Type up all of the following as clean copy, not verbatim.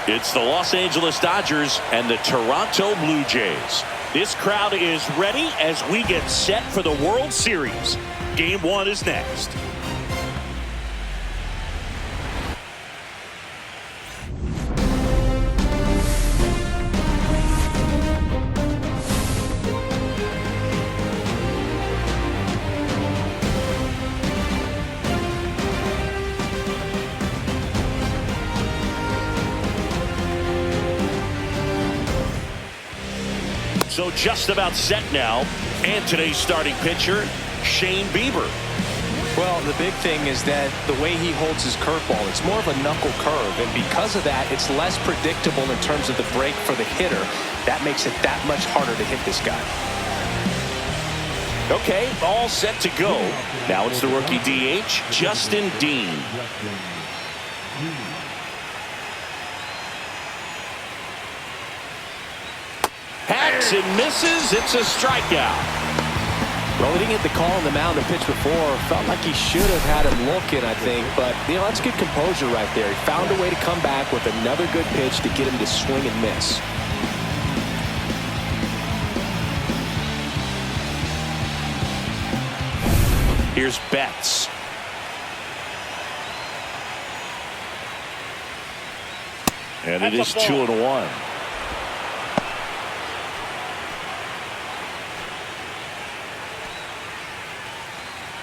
It's the Los Angeles Dodgers and the Toronto Blue Jays. This crowd is ready as we get set for the World Series. Game 1 is next. So just about set now, and today's starting pitcher, Shane Bieber. Well, the big thing is that the way he holds his curveball, it's more of a knuckle curve, and because of that, it's less predictable in terms of the break for the hitter. That makes it that much harder to hit this guy. Okay, all set to go. Now it's the rookie DH, Justin Dean. Hacks and misses. It's a strikeout. Well, he didn't get the call on the mound to pitch before. Felt like he should have had him looking, I think. But, that's good composure right there. He found a way to come back with another good pitch to get him to swing and miss. Here's Betts. And it is 2-1.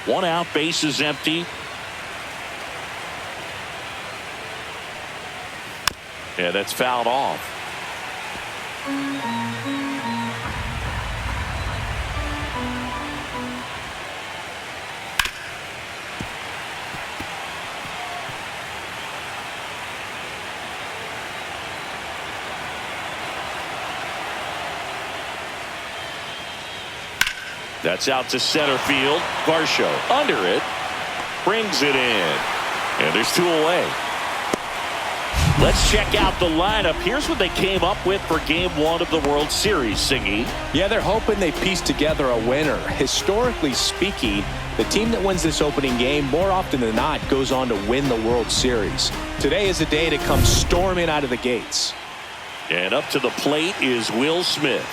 One out, base is empty. Yeah, that's fouled off. That's out to center field. Varsho under it. Brings it in. And there's 2 away. Let's check out the lineup. Here's what they came up with for Game 1 of the World Series, Singy. Yeah, they're hoping they piece together a winner. Historically speaking, the team that wins this opening game more often than not goes on to win the World Series. Today is a day to come storming out of the gates. And up to the plate is Will Smith.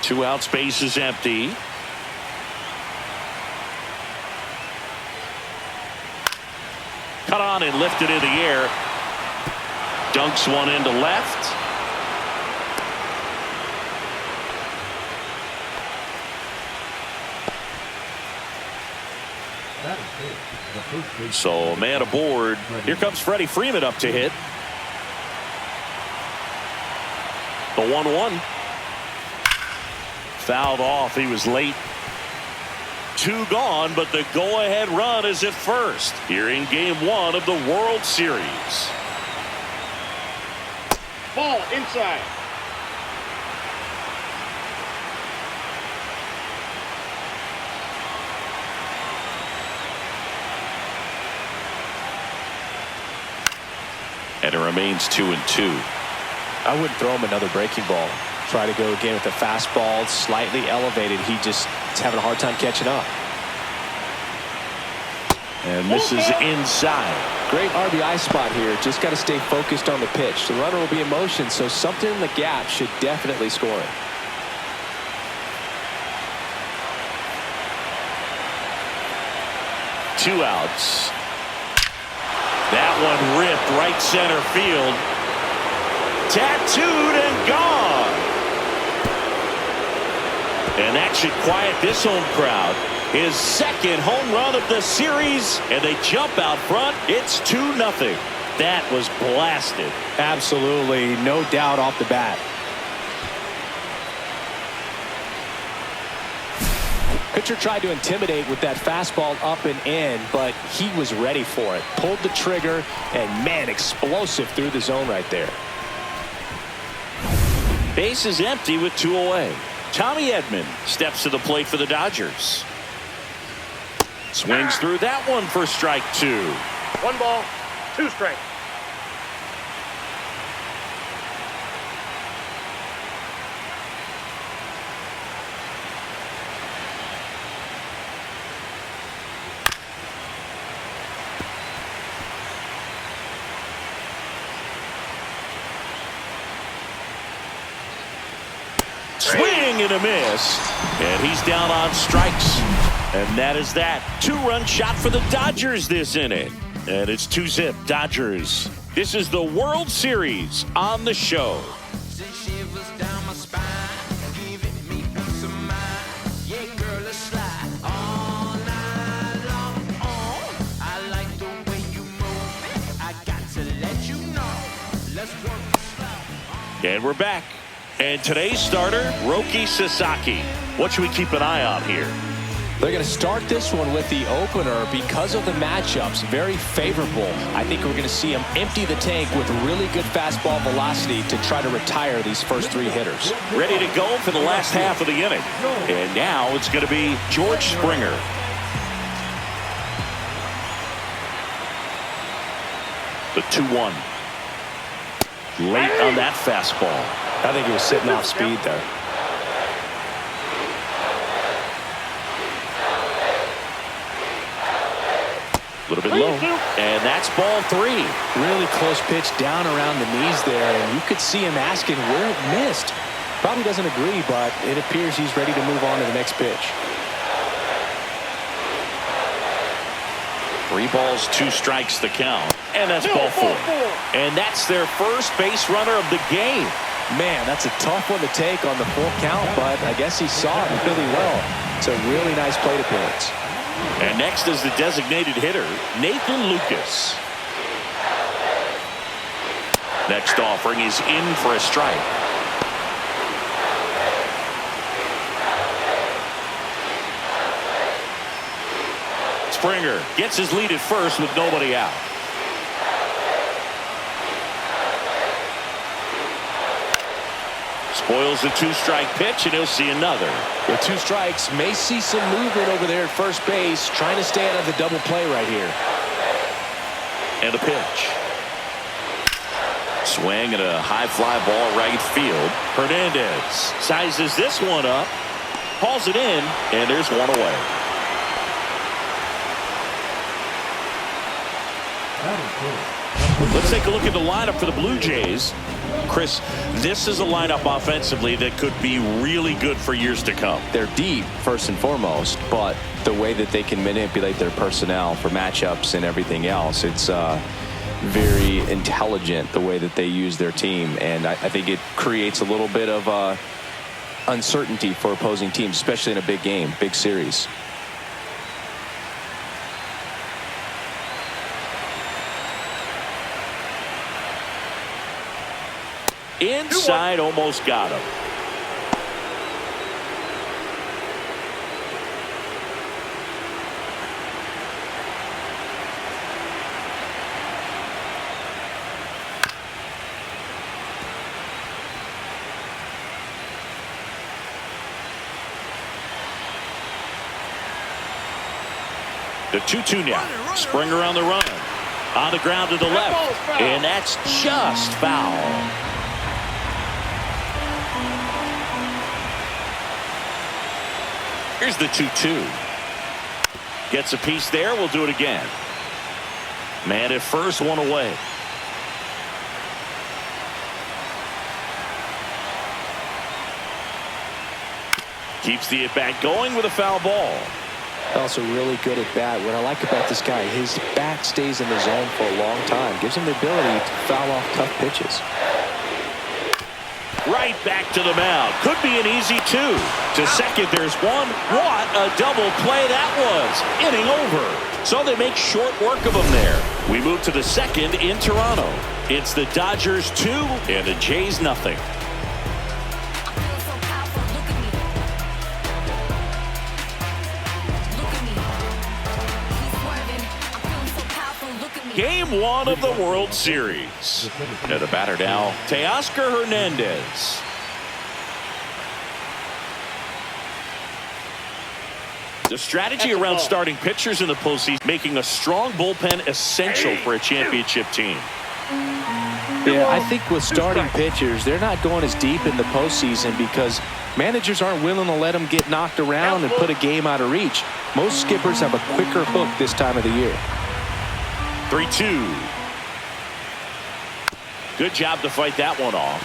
2 outs, base is empty. Cut on and lifted in the air. Dunks one into left. So a man aboard. Here comes Freddie Freeman up to hit. The 1-1. Fouled off. He was late. 2 gone, but the go-ahead run is at first here in Game 1 of the World Series. Ball inside. And it remains 2-2. I wouldn't throw him another breaking ball. Try to go again with the fastball, slightly elevated. He just is having a hard time catching up. And this is inside. Great RBI spot here. Just got to stay focused on the pitch. The runner will be in motion, so something in the gap should definitely score it. Two outs. That one ripped right center field. Tattooed and gone. And that should quiet this home crowd. His second home run of the series, and they jump out front. It's 2-0. That was blasted. Absolutely, no doubt off the bat. Pitcher tried to intimidate with that fastball up and in, but he was ready for it. Pulled the trigger, and man, explosive through the zone right there. Base is empty with 2 away. Tommy Edman steps to the plate for the Dodgers. Swings through that one for strike 2. 1 ball, 2 strikes. swing and a miss. And he's down on strikes. And that is that. 2-run shot for the Dodgers this inning. And it's 2-zip Dodgers. This is the World Series on the show. And we're back. And today's starter, Roki Sasaki. What should we keep an eye on here? They're going to start this one with the opener because of the matchups. Very favorable. I think we're going to see him empty the tank with really good fastball velocity to try to retire these first 3 hitters. Ready to go for the last half of the inning. And now it's going to be George Springer. The 2-1. Late on that fastball. I think he was sitting off speed there. A little bit low. And that's ball 3. Really close pitch down around the knees there, and you could see him asking where it missed. Probably doesn't agree, but it appears he's ready to move on to the next pitch. 3 balls, 2 strikes the count. And that's ball 4. And that's their first base runner of the game. Man, that's a tough one to take on the full count, but I guess he saw it really well. It's a really nice plate appearance. And next is the designated hitter, Nathan Lucas. Next offering is in for a strike. Springer gets his lead at first with nobody out. Spoils the 2-strike pitch, and he'll see another. With 2 strikes, may see some movement over there at first base, trying to stay out of the double play right here. And a pitch. Swing and a high fly ball right field. Hernandez sizes this one up, hauls it in, and there's one away. Let's take a look at the lineup for the Blue Jays. Chris, this is a lineup offensively that could be really good for years to come. They're deep, first and foremost, but the way that they can manipulate their personnel for matchups and everything else, it's very intelligent the way that they use their team. And I think it creates a little bit of uncertainty for opposing teams, especially in a big game, big series. Inside, almost got him. The 2-2 now. Springer on the run. On the ground to the left. And that's just foul. Here's the 2-2. Gets a piece there. We'll do it again. Man at first, one away. Keeps the at-bat going with a foul ball. Also really good at bat. What I like about this guy, his bat stays in the zone for a long time. Gives him the ability to foul off tough pitches. Right back to the mound. Could be an easy 2. To second, there's one. What a double play that was. Inning over. So they make short work of him there. We move to the second in Toronto. It's the Dodgers 2 and the Jays nothing. Game 1 of the World Series. And the batter now, Teoscar Hernandez. The strategy around starting pitchers in the postseason, making a strong bullpen essential for a championship team. Yeah, I think with starting pitchers, they're not going as deep in the postseason because managers aren't willing to let them get knocked around and put a game out of reach. Most skippers have a quicker hook this time of the year. 3-2. Good job to fight that one off.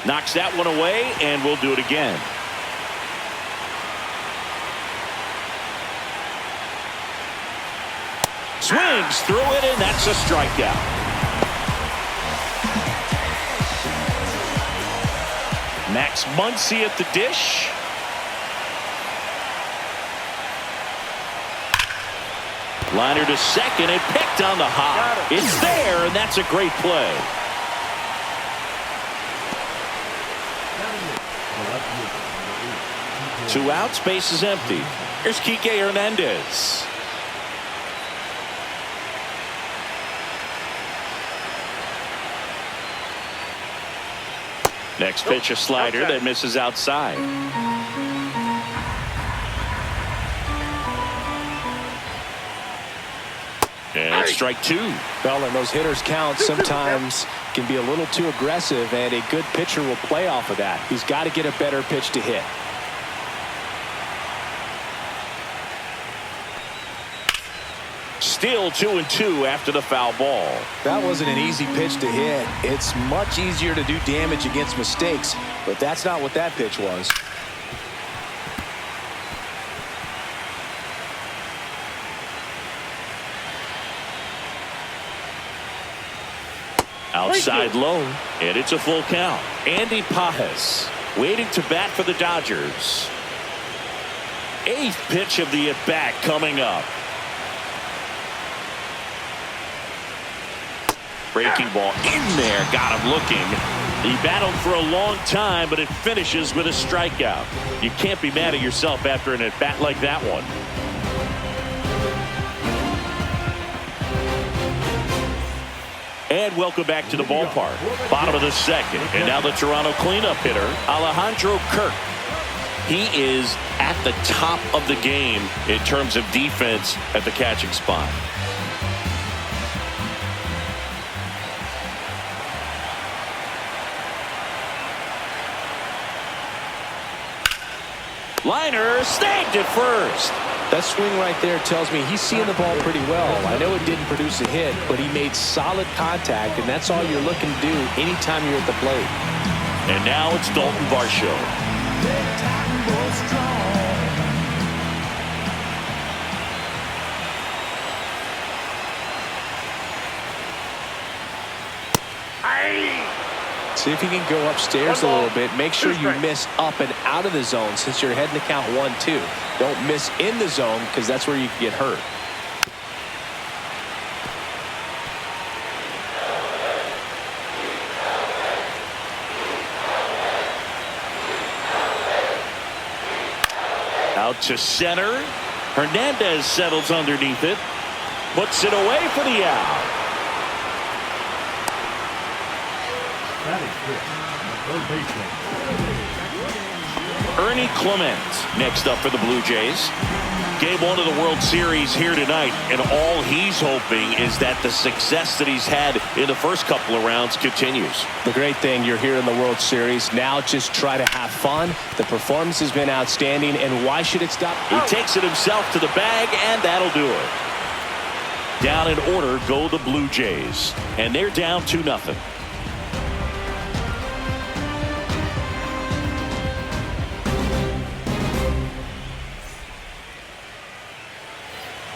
Knocks that one away, and we'll do it again. Swings through it, and that's a strikeout. Max Muncy at the dish. Liner to second and picked on the hop. It's there, and that's a great play. Two outs, base is empty. Here's Kike Hernandez. Next pitch, a slider that misses outside. And strike two. Well, and those hitters count sometimes can be a little too aggressive, and a good pitcher will play off of that. He's got to get a better pitch to hit. Still 2-2 after the foul ball. That wasn't an easy pitch to hit. It's much easier to do damage against mistakes, but that's not what that pitch was. Outside low, and it's a full count. Andy Pages waiting to bat for the Dodgers. Eighth pitch of the at-bat coming up. Breaking ball in there, got him looking. He battled for a long time, but it finishes with a strikeout. You can't be mad at yourself after an at-bat like that one. And welcome back to the ballpark. Bottom of the second. And now the Toronto cleanup hitter, Alejandro Kirk. He is at the top of the game in terms of defense at the catching spot. Liner snagged it first. That swing right there tells me he's seeing the ball pretty well. I know it didn't produce a hit, but he made solid contact, and that's all you're looking to do anytime you're at the plate. And now it's Dalton Varsho. See if you can go upstairs a little bit. Make sure you miss up and out of the zone since you're heading to count 1-2. Don't miss in the zone because that's where you can get hurt. Out to center. Hernandez settles underneath it. Puts it away for the out. Ernie Clement next up for the Blue Jays. Game 1 of the World Series here tonight, and all he's hoping is that the success that he's had in the first couple of rounds continues. The great thing, you're here in the World Series. Now just try to have fun. The performance has been outstanding, and why should it stop? He takes it himself to the bag, and that'll do it. Down in order go the Blue Jays, and they're down 2-0.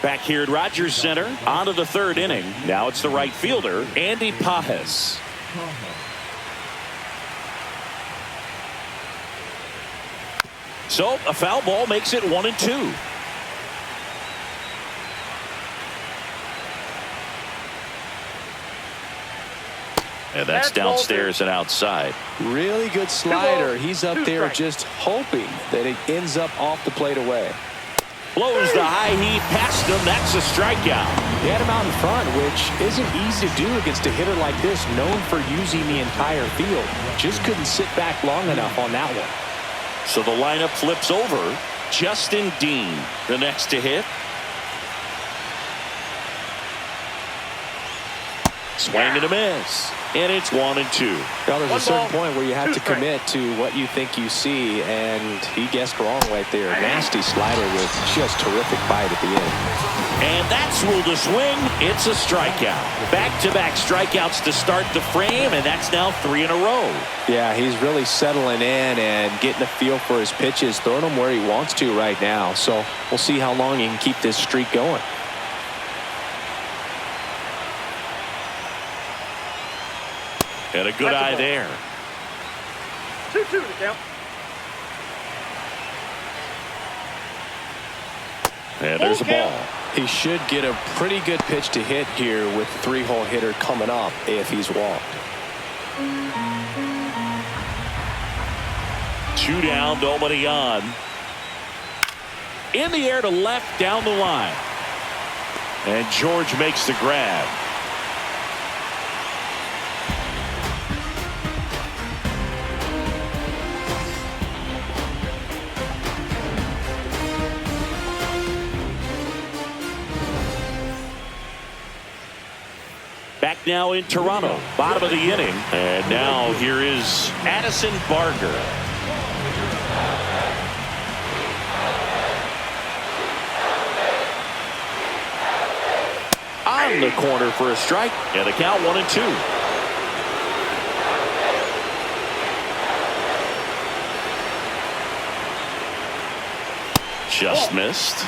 Back here at Rogers Center, on to the third inning. Now it's the right fielder, Andy Pages. So a foul ball makes it 1-2. And that's downstairs and outside. Really good slider. He's up there just hoping that it ends up off the plate away. Blows the high heat past him. That's a strikeout. He had him out in front, which isn't easy to do against a hitter like this, known for using the entire field. Just couldn't sit back long enough on that one. So the lineup flips over. Justin Dean, the next to hit. Swing and a miss. and it's 1-2. Well, there's One a certain ball, point where you have two to strikes. commit to what you think you see, and he guessed wrong right there. Nasty slider with just terrific bite at the end. And that's ruled a swing. It's a strikeout. Back-to-back strikeouts to start the frame, and that's now 3 in a row. Yeah, he's really settling in and getting a feel for his pitches, throwing them where he wants to right now. So we'll see how long he can keep this streak going. And a good That's a eye ball. there. 2-2 to count. And there's a ball. He should get a pretty good pitch to hit here with the 3-hole hitter coming up if he's walked. 2 down, nobody on. In the air to left, down the line. And George makes the grab. Back now in Toronto, bottom of the inning. And now here is Addison Barger. On the corner for a strike, and the count 1-2. Just missed.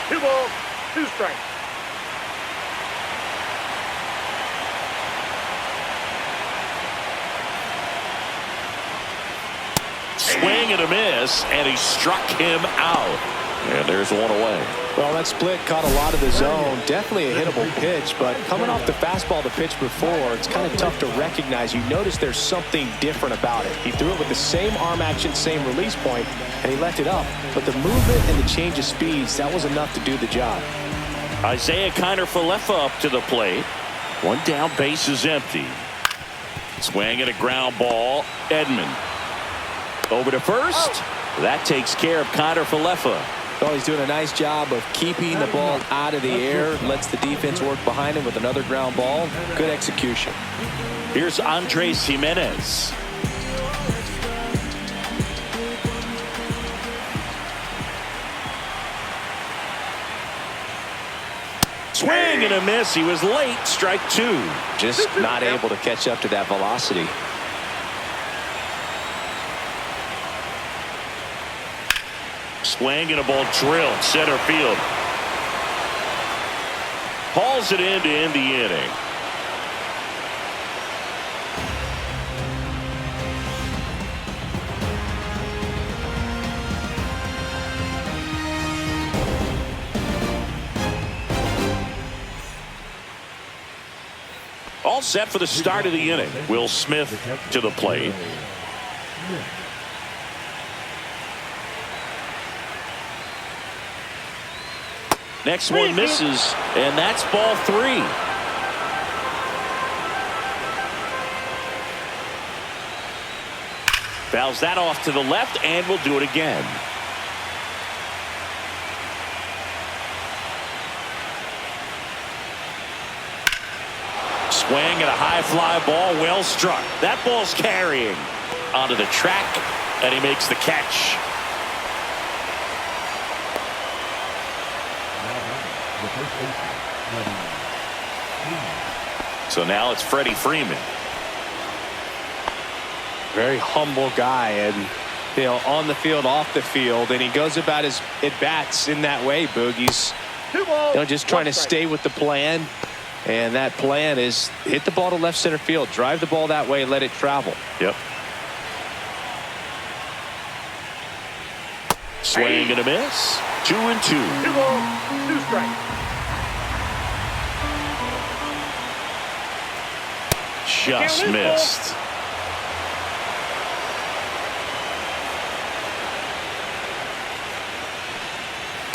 2 balls, 2 strikes. Swing and a miss, and he struck him out. And there's one away. Well, that split caught a lot of the zone. Definitely a hittable pitch, but coming off the fastball the pitch before, it's kind of tough to recognize. You notice there's something different about it. He threw it with the same arm action, same release point, and he left it up. But the movement and the change of speeds, that was enough to do the job. Isaiah Kiner-Falefa up to the plate. 1 down, base is empty. Swing and a ground ball. Edman over to first. That takes care of Kiner-Falefa. Well, he's doing a nice job of keeping the ball out of the air. Lets the defense work behind him with another ground ball. Good execution. Here's Andres Jimenez. Swing and a miss. He was late. Strike 2. Just not able to catch up to that velocity. Swing and a ball drilled center field. Hauls it in to end the inning. All set for the start of the inning. Will Smith to the plate. Next one misses, and that's ball 3. Fouls that off to the left, and will do it again. Swing and a high fly ball, well struck. That ball's carrying onto the track, and he makes the catch. So now it's Freddie Freeman. Very humble guy, and you know, on the field, off the field, and he goes about his at-bats in that way, Boogie's. 2 balls, Just trying 1 to strike. stay with the plan, and that plan is hit the ball to left center field, drive the ball that way, let it travel. Yep. Swing and a miss. 2-2. 2 balls, 2 strikes. Just missed.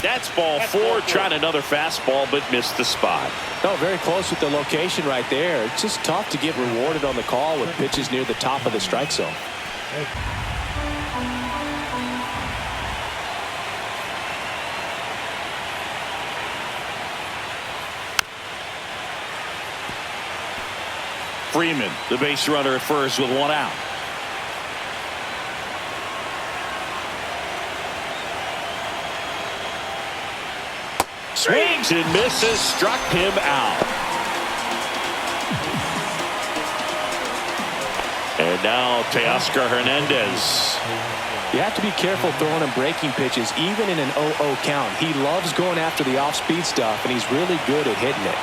That's ball 4. Trying another fastball, but missed the spot. No, very close with the location right there. It's just tough to get rewarded on the call with pitches near the top of the strike zone. Freeman, the base runner at first with one out. Swings and misses, struck him out. And now Teoscar Hernandez. You have to be careful throwing him breaking pitches, even in an 0-0 count. He loves going after the off-speed stuff, and he's really good at hitting it.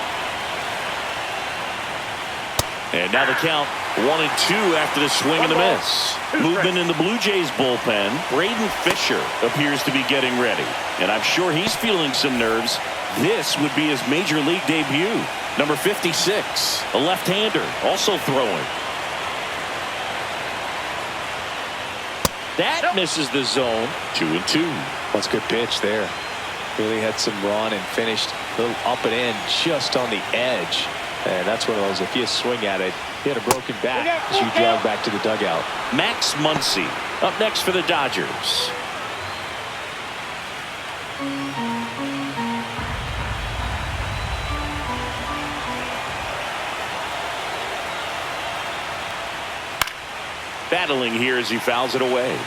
And now the count 1-2 after the swing and the miss. Movement in the Blue Jays bullpen. Braden Fisher appears to be getting ready. And I'm sure he's feeling some nerves. This would be his major league debut. Number 56, a left-hander, also throwing. That misses the zone. 2-2. That's a good pitch there. Really had some run and finished a little up and in just on the edge. And that's one of those, if you swing at it, you had a broken back as you jog back to the dugout. Max Muncy up next for the Dodgers. Battling here as he fouls it away.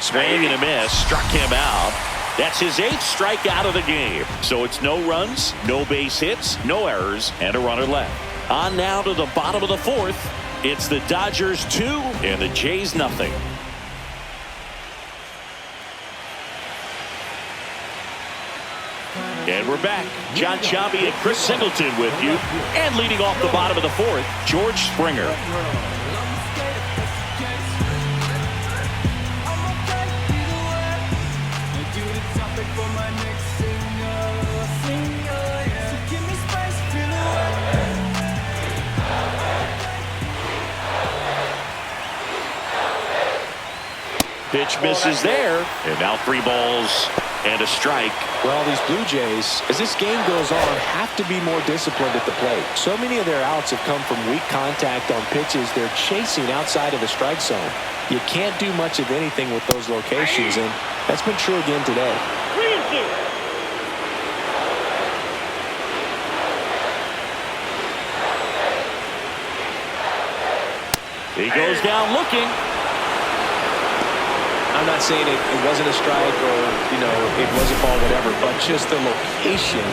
Swing and a miss, struck him out. That's his 8th strikeout of the game. So it's no runs, no base hits, no errors, and a runner left. On now to the bottom of the 4th. It's the Dodgers 2 and the Jays nothing. And we're back. John Chambi and Chris Singleton with you. And leading off the bottom of the 4th, George Springer. Pitch misses there. And now 3 balls and a strike. Well, these Blue Jays, as this game goes on, have to be more disciplined at the plate. So many of their outs have come from weak contact on pitches they're chasing outside of the strike zone. You can't do much of anything with those locations, and that's been true again today. 3-2. He goes down looking. I'm not saying it wasn't a strike or, it was a ball, whatever, but just the location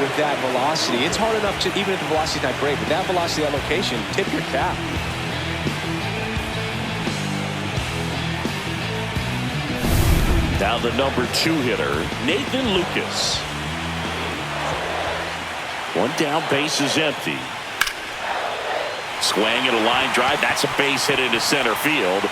with that velocity. It's hard enough to, even if the velocity's not great, but that velocity, that location, tip your cap. Now the number 2 hitter, Nathan Lucas. One down, base is empty. Swing and a line drive. That's a base hit into center field.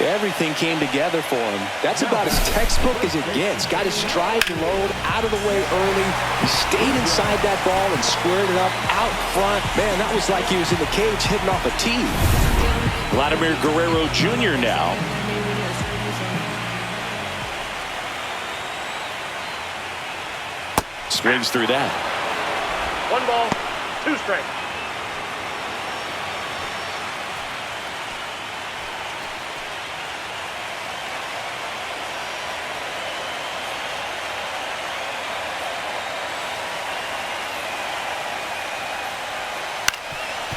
Everything came together for him. That's about as textbook as it gets. Got his stride and load out of the way early. He stayed inside that ball and squared it up out front. Man, that was like he was in the cage hitting off a tee. Vladimir Guerrero Jr. now. Swings through that. 1 ball, 2 strikes.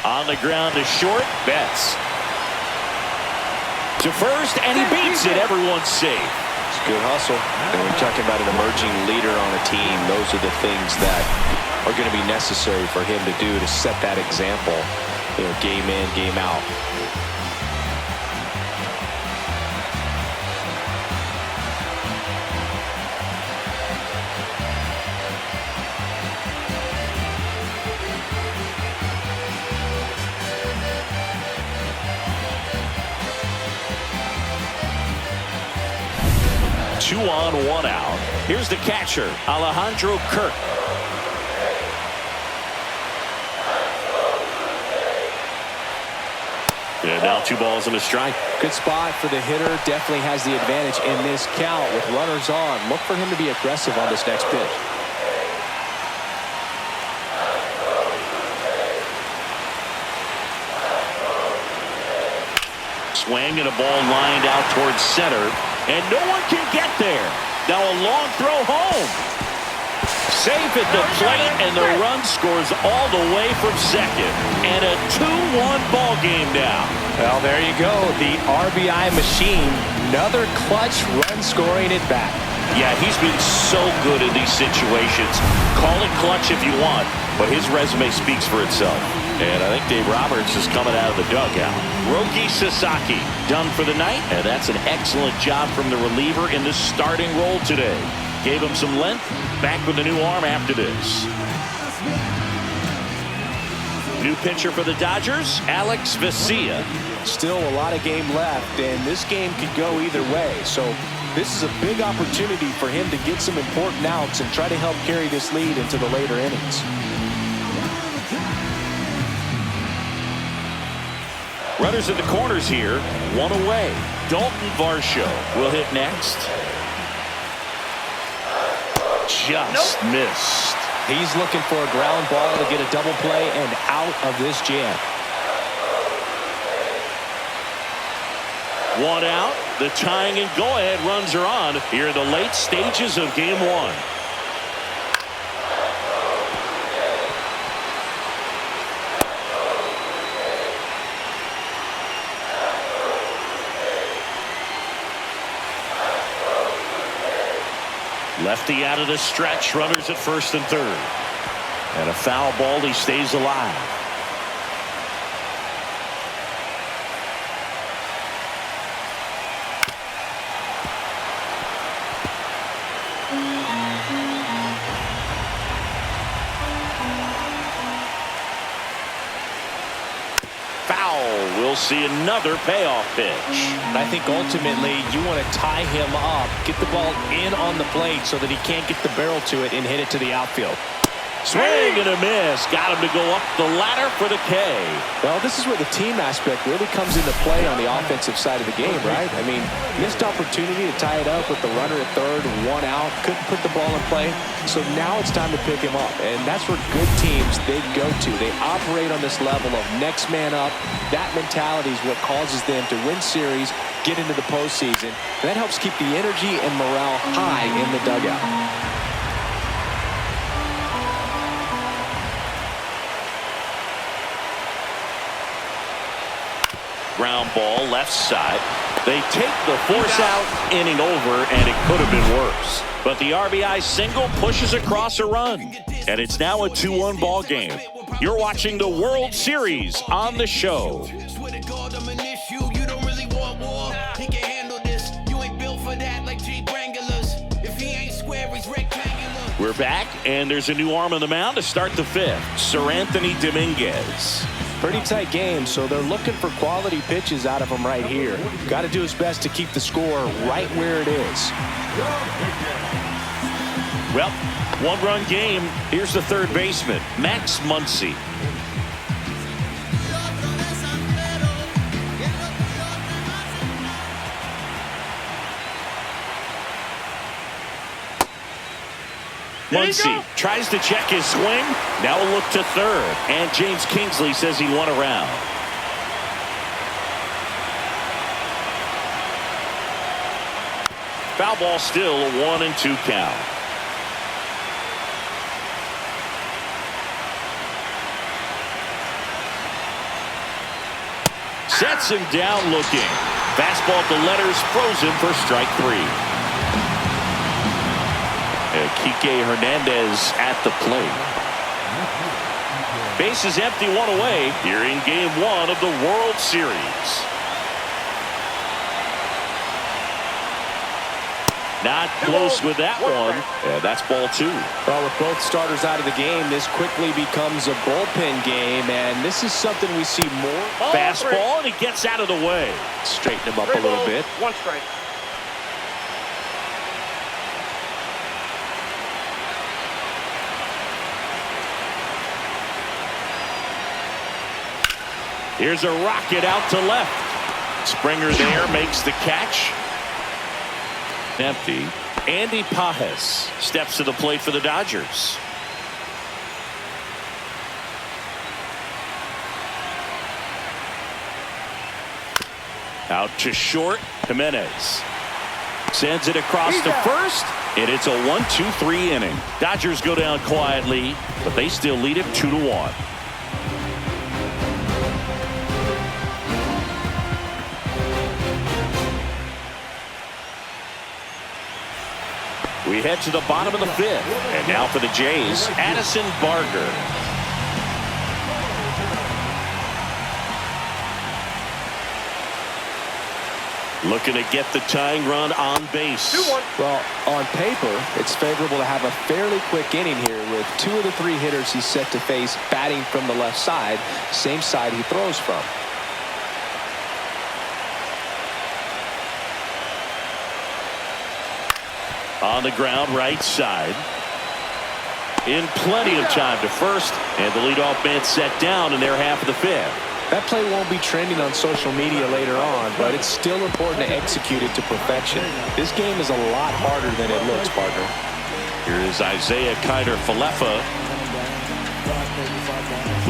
On the ground to short, Betts. To first, and he beats it. Everyone's safe. It's a good hustle. And we're talking about an emerging leader on a team. Those are the things that are going to be necessary for him to do to set that example, game in, game out. Two on, 1 out. Here's the catcher, Alejandro Kirk. And now 2 balls and a strike. Good spot for the hitter. Definitely has the advantage in this count with runners on. Look for him to be aggressive on this next pitch. swing and a ball lined out towards center, and no one can get there. Now a long throw home. Safe at the plate, and the run scores all the way from second. And a 2-1 ball game now. Well, there you go. The RBI machine. Another clutch run scoring at bat. Yeah, he's been so good in these situations. Call it clutch if you want, but his resume speaks for itself. And I think Dave Roberts is coming out of the dugout. Roki Sasaki done for the night, and that's an excellent job from the reliever in the starting role today. Gave him some length. Back with a new arm after this. New pitcher for the Dodgers, Alex Vesia. Still a lot of game left, and this game could go either way. So this is a big opportunity for him to get some important outs and try to help carry this lead into the later innings. Runners in the corners here, one away. Dalton Varsho will hit next. Just missed. He's looking for a ground ball to get a double play and out of this jam. One out. The tying and go-ahead runs are on here in the late stages of game one. Lefty out of the stretch, runners at first and third. And a foul ball, he stays alive. Foul. We'll see another payoff pitch. I think ultimately you want to tie him up, get the ball in on the plate so that he can't get the barrel to it and hit it to the outfield. Swing and a miss. Got him to go up the ladder for the K. Well, this is where the team aspect really comes into play on the offensive side of the game, right? I mean, missed opportunity to tie it up with the runner at third, one out, couldn't put the ball in play. So now it's time to pick him up, and that's where good teams, they go to. They operate on this level of next man up. That mentality is what causes them to win series, get into the postseason. And that helps keep the energy and morale high in the dugout. Ground ball left side. They take the force out, inning over, and it could have been worse. But the RBI single pushes across a run. And it's now a 2-1 ball game. You're watching the World Series on the show. We're back, and there's a new arm on the mound to start the fifth. Sir Anthony Dominguez. Pretty tight game, so they're looking for quality pitches out of him right here. Got to do his best to keep the score right where it is. Well, one-run game. Here's the third baseman, Max Muncy. Muncy tries to check his swing. Now a look to third. And James Kingsley says he won a round. Foul ball still, a 1-2 count. Sets him down looking. Fastball at the letters, frozen for strike three. Kike Hernandez at the plate. Bases empty, one away here in game one of the World Series. Not close with that one. Yeah, that's ball two. Well, with both starters out of the game, this quickly becomes a bullpen game, and this is something we see more. Fastball, and he gets out of the way. Straighten him up a little bit. One strike. Here's a rocket out to left. Springer there makes the catch. Empty. Andy Pajes steps to the plate for the Dodgers. Out to short. Jimenez sends it across to first, and it's a 1-2-3 inning. Dodgers go down quietly, but they still lead it 2-1. We head to the bottom of the fifth, and now for the Jays, Addison Barger. Looking to get the tying run on base. 2-1. Well, on paper, it's favorable to have a fairly quick inning here with 2 of the 3 hitters he's set to face batting from the left side, same side he throws from. On the ground, right side. In plenty of time to first, and the leadoff man set down in their half of the fifth. That play won't be trending on social media later on, but it's still important to execute it to perfection. This game is a lot harder than it looks, partner. Here is Isaiah Kiner-Falefa.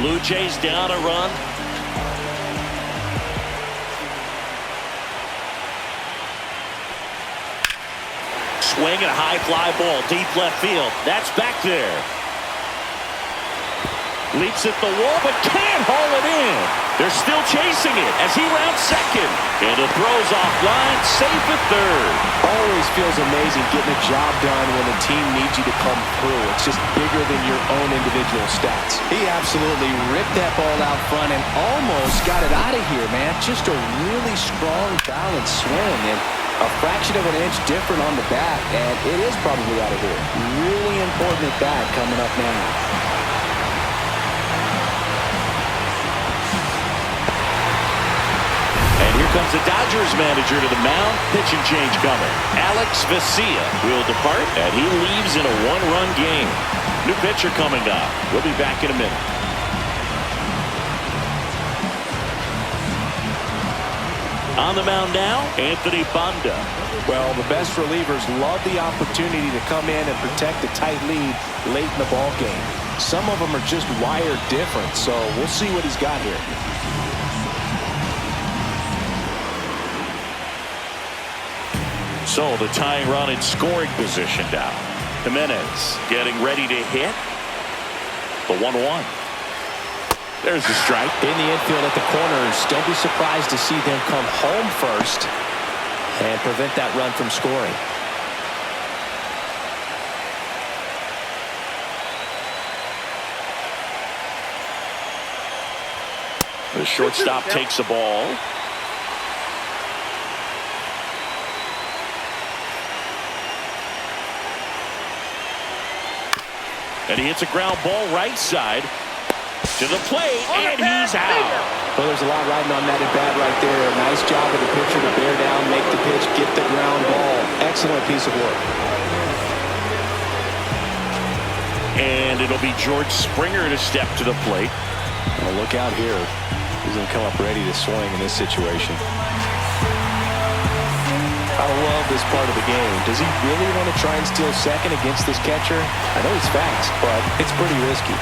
Blue Jays down a run. Swing and a high fly ball deep left field. That's back there. Leaps at the wall but can't haul it in. They're still chasing it as he rounds second. And the throw's offline, safe at third. Always feels amazing getting a job done when the team needs you to come through. It's just bigger than your own individual stats. He absolutely ripped that ball out front and almost got it out of here, man. Just a really strong, balanced swing, and a fraction of an inch different on the bat, and it is probably out of here. Really important at bat coming up now. Here comes the Dodgers manager to the mound. Pitch and change coming. Alex Vesia will depart, and he leaves in a 1-run game. New pitcher coming up. We'll be back in a minute. On the mound now, Anthony Banda. Well, the best relievers love the opportunity to come in and protect a tight lead late in the ball game. Some of them are just wired different, so we'll see what he's got here. So the tying run in scoring position now. Jimenez getting ready to hit. The 1-1. There's the strike. In the infield at the corners, don't be surprised to see them come home first and prevent that run from scoring. The shortstop takes the ball. And he hits a ground ball right side to the plate, and he's out. Well, there's a lot riding on that at bat right there. Nice job of the pitcher to bear down, make the pitch, get the ground ball. Excellent piece of work. And it'll be George Springer to step to the plate. Well, look out here. He's going to come up ready to swing in this situation. I love this part of the game. Does he really want to try and steal second against this catcher? I know he's fast, but it's pretty risky.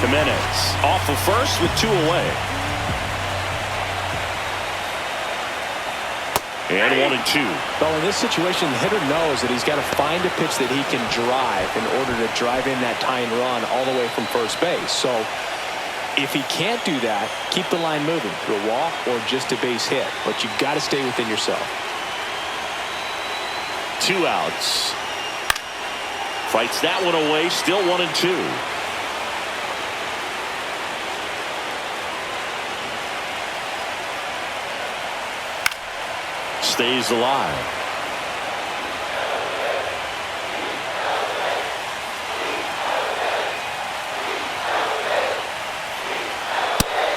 Jimenez off of first with 2 away. And 1-2. Well, in this situation, the hitter knows that he's got to find a pitch that he can drive in order to drive in that tying run all the way from first base. So if he can't do that, keep the line moving through a walk or just a base hit. But you've got to stay within yourself. 2 outs. Fights that one away. Still 1-2. Stays alive.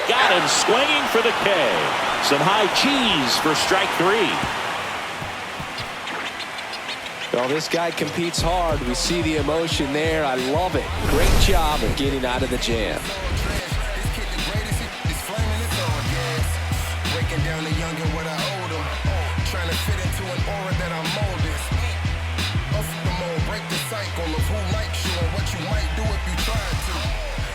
Got him swinging for the K. Some high cheese for strike 3. Well, this guy competes hard. We see the emotion there. I love it. Great job of getting out of the jam.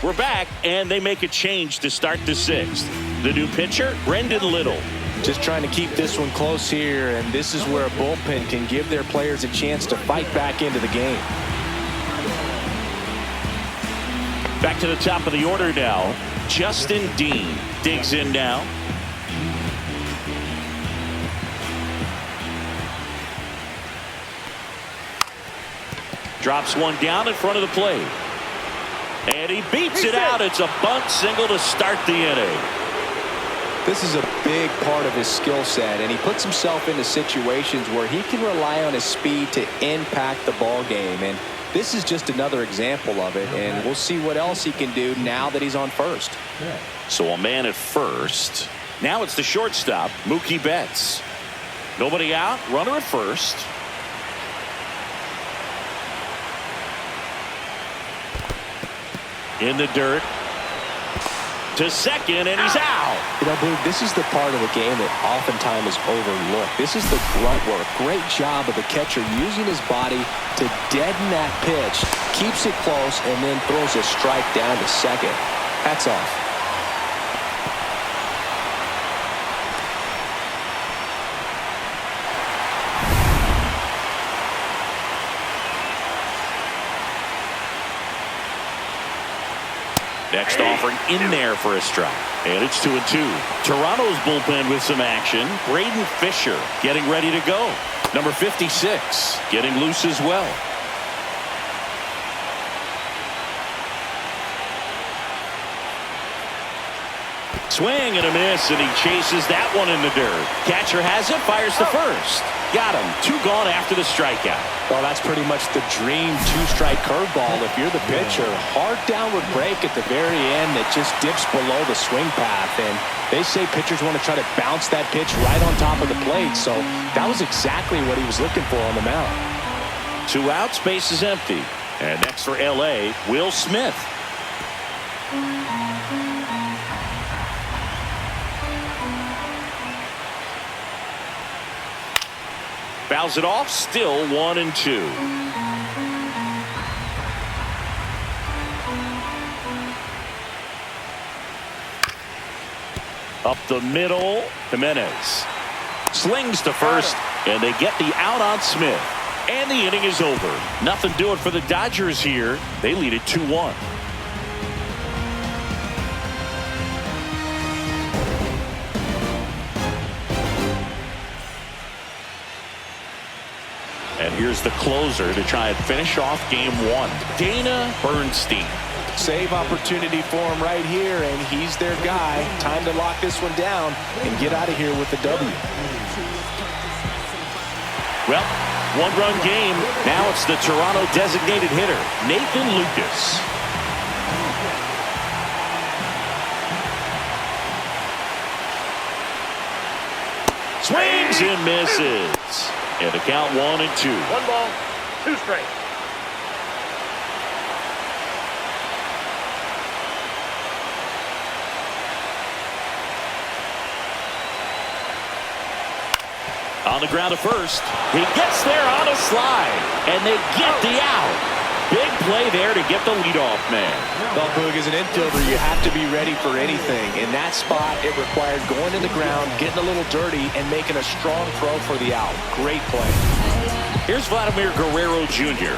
We're back, and they make a change to start the 6th. The new pitcher, Brendan Little. Just trying to keep this one close here, and this is where a bullpen can give their players a chance to fight back into the game. Back to the top of the order now. Justin Dean digs in now. Drops one down in front of the plate. And he beats it out. It's a bunt single to start the inning. This is a big part of his skill set, and he puts himself into situations where he can rely on his speed to impact the ball game. And this is just another example of it, and we'll see what else he can do now that he's on first. So a man at first. Now it's the shortstop, Mookie Betts. Nobody out, runner at first. In the dirt. To second, and he's out. You know, Blue, this is the part of the game that oftentimes is overlooked. This is the grunt work. Great job of the catcher using his body to deaden that pitch, keeps it close, and then throws a strike down to second. Hats off. Next offering in there for a strike. And it's 2-2. Toronto's bullpen with some action. Braden Fisher getting ready to go. Number 56 getting loose as well. Swing and a miss, and he chases that one in the dirt. Catcher has it, fires to first. Got him. 2 gone after the strikeout. Well, that's pretty much the dream 2-strike curveball if you're the pitcher. Hard downward break at the very end that just dips below the swing path. And they say pitchers want to try to bounce that pitch right on top of the plate. So that was exactly what he was looking for on the mound. 2 outs, base is empty. And next for L.A., Will Smith. Fouls it off, still 1-2. Up the middle, Jimenez slings to first, and they get the out on Smith. And the inning is over. Nothing doing for the Dodgers here. They lead it 2-1. And here's the closer to try and finish off game 1. Dana Bernstein. Save opportunity for him right here, and he's their guy. Time to lock this one down and get out of here with the W. Well, 1-run game. Now it's the Toronto designated hitter, Nathan Lucas. Swings and misses. And the count 1-2. 1 ball, 2 strikes. On the ground to first. He gets there on a slide. And they get the out. Big play there to get the leadoff man. Well, Boog, as an infielder, you have to be ready for anything. In that spot, it required going to the ground, getting a little dirty, and making a strong throw for the out. Great play. Here's Vladimir Guerrero Jr.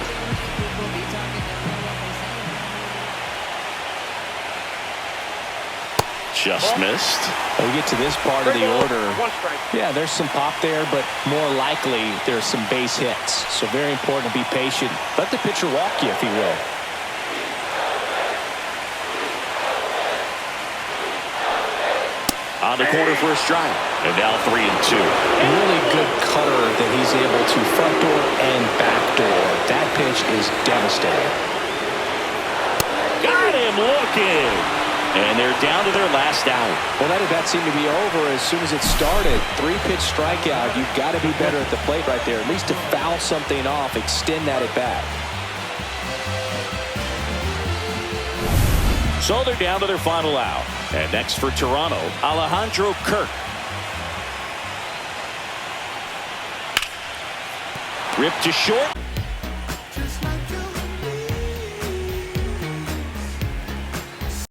Just missed. We get to this part of the order. 1 strike. Yeah, there's some pop there, but more likely there's some base hits. So very important to be patient. Let the pitcher walk you if he will. On the corner for a strike. And now 3-2. Really good cutter that he's able to front door and back door. That pitch is devastating. Got him looking. And they're down to their last out. Well, that at-bat seemed to be over as soon as it started. 3-pitch strikeout. You've got to be better at the plate right there. At least to foul something off, extend that at-bat. So they're down to their final out. And next for Toronto, Alejandro Kirk. Ripped to short.